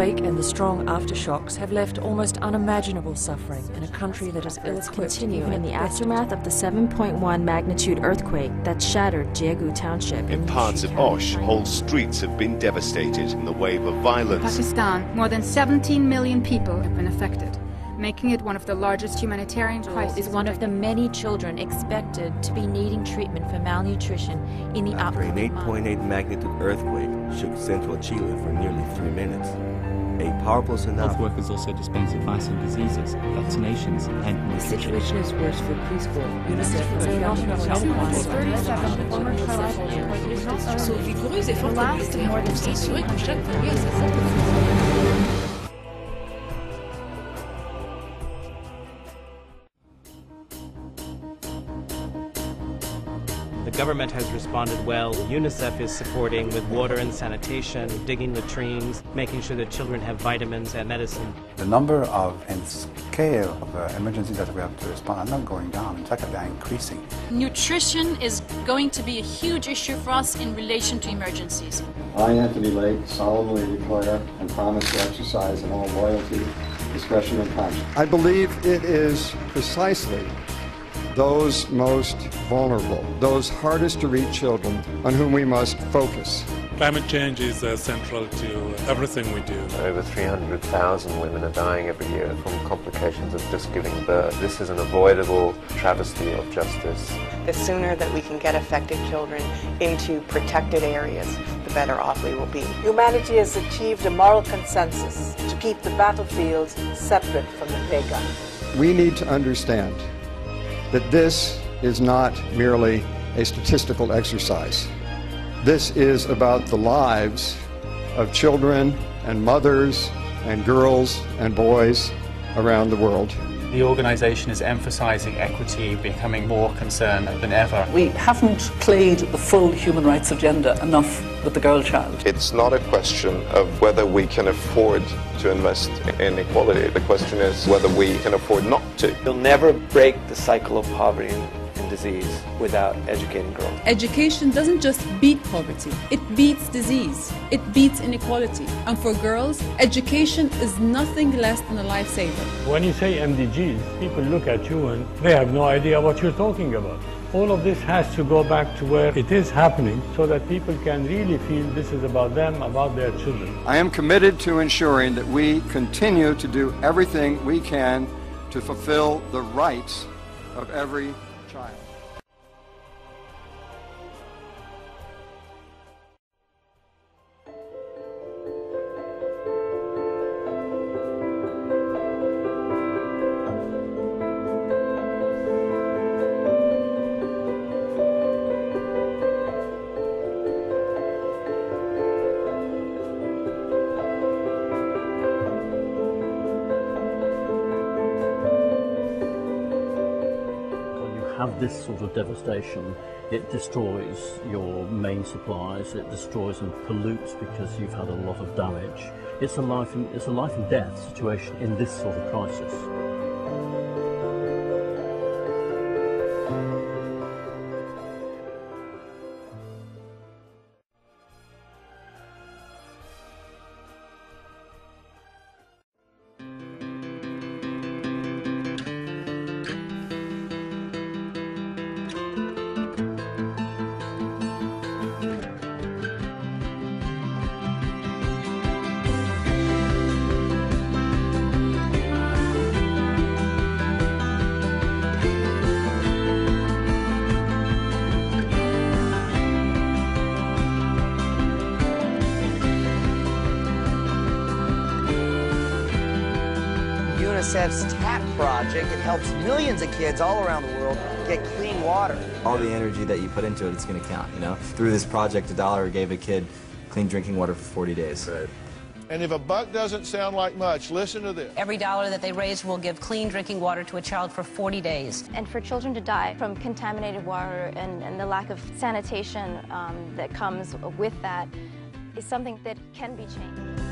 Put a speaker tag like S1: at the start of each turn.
S1: earthquake and the strong aftershocks have left almost unimaginable suffering in a country that is ill-equipped.
S2: Continue in the aftermath of the 7.1 magnitude earthquake that shattered Jiegu Township.
S3: In parts of Osh, whole streets have been devastated in the wave of violence.
S4: In Pakistan, more than 17 million people have been affected, making it one of the largest humanitarian crises.
S5: Is one of the many children expected to be needing treatment for malnutrition in the upcoming months.
S6: An 8.8 magnitude earthquake shook central Chile for nearly 3 minutes. A powerful tsunami.
S7: Health workers also dispense advice on diseases, vaccinations, and
S1: The
S7: nutrition.
S1: situation is worse for preschool. UNICEF has
S4: The
S1: not enough
S4: last of more than 800.
S8: The government has responded well. UNICEF is supporting with water and sanitation, digging latrines, making sure that children have vitamins and medicine.
S9: The number of and scale of emergencies that we have to respond are not going down. In fact, they are increasing.
S10: Nutrition is going to be a huge issue for us in relation to emergencies.
S11: I, Anthony Lake, solemnly declare and promise to exercise in all loyalty, discretion, and conscience.
S12: I believe it is precisely those most vulnerable, those hardest to reach children on whom we must focus.
S13: Climate change is central to everything we do.
S14: Over 300,000 women are dying every year from complications of just giving birth. This is an avoidable travesty of justice.
S15: The sooner that we can get affected children into protected areas, the better off we will be.
S16: Humanity has achieved a moral consensus to keep the battlefields separate from the playground.
S12: We need to understand that this is not merely a statistical exercise. This is about the lives of children and mothers and girls and boys around the world.
S7: The organization is emphasizing equity, becoming more concerned than ever.
S16: We haven't played the full human rights agenda enough with the girl child.
S14: It's not a question of whether we can afford to invest in equality. The question is whether we can afford not to.
S17: You'll never break the cycle of poverty and disease without educating girls.
S18: Education doesn't just beat poverty, it beats disease, it beats inequality. And for girls, education is nothing less than a lifesaver.
S19: When you say MDGs, people look at you and they have no idea what you're talking about. All of this has to go back to where it is happening so that people can really feel this is about them, about their children.
S12: I am committed to ensuring that we continue to do everything we can to fulfill the rights of every child.
S20: Have this sort of devastation, it destroys your main supplies, it destroys and pollutes because you've had a lot of damage. It's a life and death situation in this sort of crisis.
S7: UNICEF's TAP project, it helps millions of kids all around the world get clean water.
S5: All the energy that you put into it, it's going to count, you know? Through this project, $1 gave a kid clean drinking water for 40 days.
S4: Right. And if a buck doesn't sound like much, listen to this.
S15: Every dollar that they raise will give clean drinking water to a child for 40 days.
S10: And for children to die from contaminated water and the lack of sanitation that comes with that is something that can be changed.